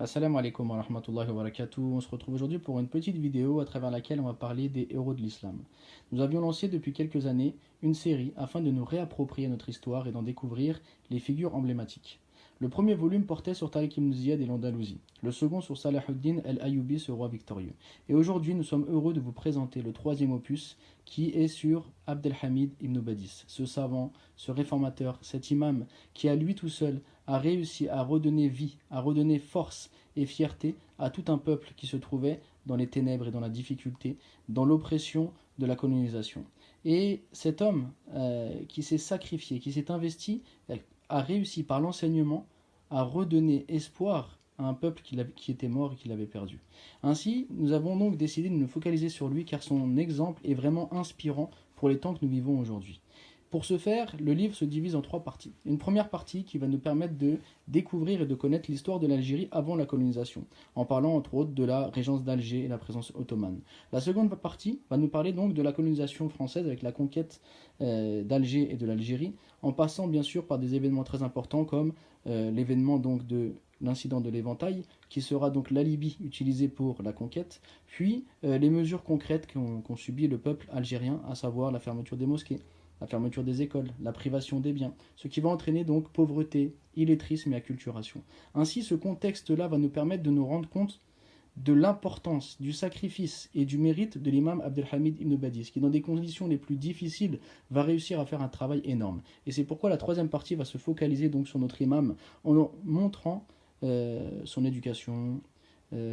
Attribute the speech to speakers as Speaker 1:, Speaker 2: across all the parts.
Speaker 1: Assalamu alaikum wa rahmatullahi wa barakatuh. On se retrouve aujourd'hui pour une petite vidéo à travers laquelle on va parler des héros de l'islam. Nous avions lancé depuis quelques années une série afin de nous réapproprier notre histoire et d'en découvrir les figures emblématiques. Le premier volume portait sur Tariq ibn Ziyad et l'Andalousie, le second sur Salahuddin el-Ayyubi, ce roi victorieux. Et aujourd'hui, nous sommes heureux de vous présenter le troisième opus qui est sur Abdelhamid ibn Badis, ce savant, ce réformateur, cet imam qui à lui tout seul a réussi à redonner vie, à redonner force et fierté à tout un peuple qui se trouvait dans les ténèbres et dans la difficulté, dans l'oppression de la colonisation. Et cet homme qui s'est sacrifié, qui s'est investi, a réussi par l'enseignement à redonner espoir à un peuple qui était mort et qui l'avait perdu. Ainsi, nous avons donc décidé de nous focaliser sur lui car son exemple est vraiment inspirant pour les temps que nous vivons aujourd'hui. Pour ce faire, le livre se divise en trois parties. Une première partie qui va nous permettre de découvrir et de connaître l'histoire de l'Algérie avant la colonisation, en parlant entre autres de la régence d'Alger et la présence ottomane. La seconde partie va nous parler donc de la colonisation française avec la conquête d'Alger et de l'Algérie, en passant bien sûr par des événements très importants comme l'événement donc de l'incident de l'Éventail, qui sera donc l'alibi utilisé pour la conquête, puis les mesures concrètes qu'ont subi le peuple algérien, à savoir la fermeture des mosquées, la fermeture des écoles, la privation des biens, ce qui va entraîner donc pauvreté, illettrisme et acculturation. Ainsi, ce contexte-là va nous permettre de nous rendre compte de l'importance, du sacrifice et du mérite de l'imam Abdelhamid ibn Badis, qui dans des conditions les plus difficiles va réussir à faire un travail énorme. Et c'est pourquoi la troisième partie va se focaliser donc sur notre imam en montrant son éducation,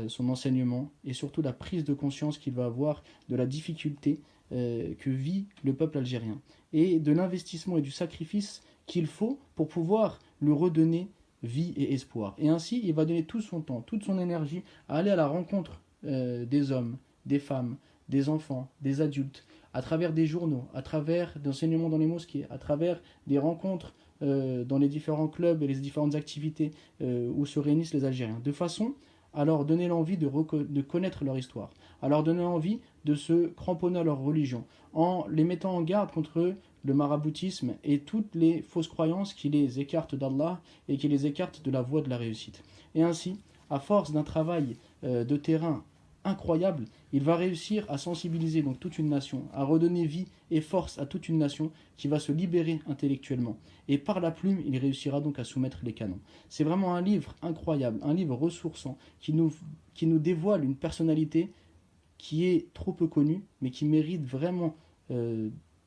Speaker 1: son enseignement et surtout la prise de conscience qu'il va avoir de la difficulté que vit le peuple algérien et de l'investissement et du sacrifice qu'il faut pour pouvoir lui redonner vie et espoir. Et ainsi, il va donner tout son temps, toute son énergie à aller à la rencontre des hommes, des femmes, des enfants, des adultes, à travers des journaux, à travers des enseignements dans les mosquées, à travers des rencontres dans les différents clubs et les différentes activités où se réunissent les Algériens, de façon à leur donner l'envie de connaître leur histoire, à leur donner envie de se cramponner à leur religion, en les mettant en garde contre le maraboutisme et toutes les fausses croyances qui les écartent d'Allah et qui les écartent de la voie de la réussite. Et ainsi, à force d'un travail de terrain incroyable, il va réussir à sensibiliser donc toute une nation, à redonner vie et force à toute une nation qui va se libérer intellectuellement. Et par la plume, il réussira donc à soumettre les canons. C'est vraiment un livre incroyable, un livre ressourçant, qui nous dévoile une personnalité qui est trop peu connue, mais qui mérite vraiment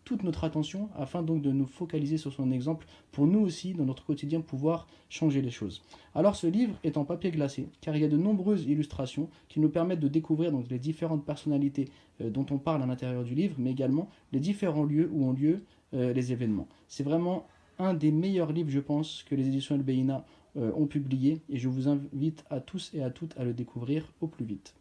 Speaker 1: toute notre attention afin donc de nous focaliser sur son exemple pour nous aussi, dans notre quotidien, pouvoir changer les choses. Alors ce livre est en papier glacé, car il y a de nombreuses illustrations qui nous permettent de découvrir donc les différentes personnalités dont on parle à l'intérieur du livre, mais également les différents lieux où ont lieu les événements. C'est vraiment un des meilleurs livres, je pense, que les éditions El Beina ont publié, et je vous invite à tous et à toutes à le découvrir au plus vite.